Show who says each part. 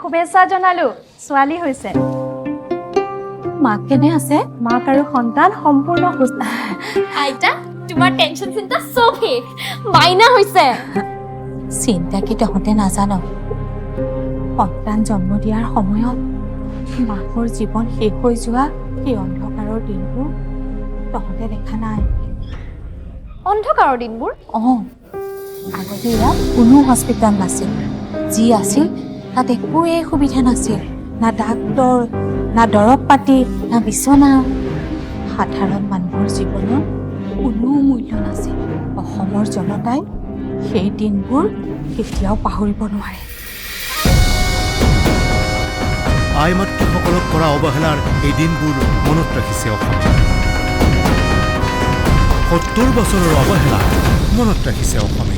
Speaker 1: শুভেচ্ছা জনালো ছোৱালী হৈছে
Speaker 2: মাক কেনে আছে
Speaker 1: মাক আৰু সন্তান সম্পূৰ্ণ সুস্থ
Speaker 3: আইতা তোমাৰ টেনচন চিন্তা চব শেষ মাইনা হৈছে
Speaker 2: চিন্তা কি তহঁতে নাজানো সন্তান জন্ম দিয়াৰ সময়ত মাকৰ জীৱন শেষ হৈ যোৱা সেই অন্ধকাৰৰ দিনবোৰ তহঁতে দেখা নাই
Speaker 1: অন্ধকাৰৰ দিনবোৰ
Speaker 2: আগতে ইয়াত কোনো হস্পিটেল নাছিল যি আছিল তাত একোৱেই সুবিধা নাছিল না ডাক্তৰ না দৰৱ পাতি না বিচনা সাধাৰণ মানুহৰ জীৱনৰ কোনো মূল্য নাছিল অসমৰ জনতাই সেই দিনবোৰ কেতিয়াও পাহৰিব নোৱাৰে
Speaker 4: আই মাতৃসকলক কৰা অৱহেলাৰ এই দিনবোৰ মনত ৰাখিছে অসমে 70 বছৰৰ অৱহেলা মনত ৰাখিছে অসমে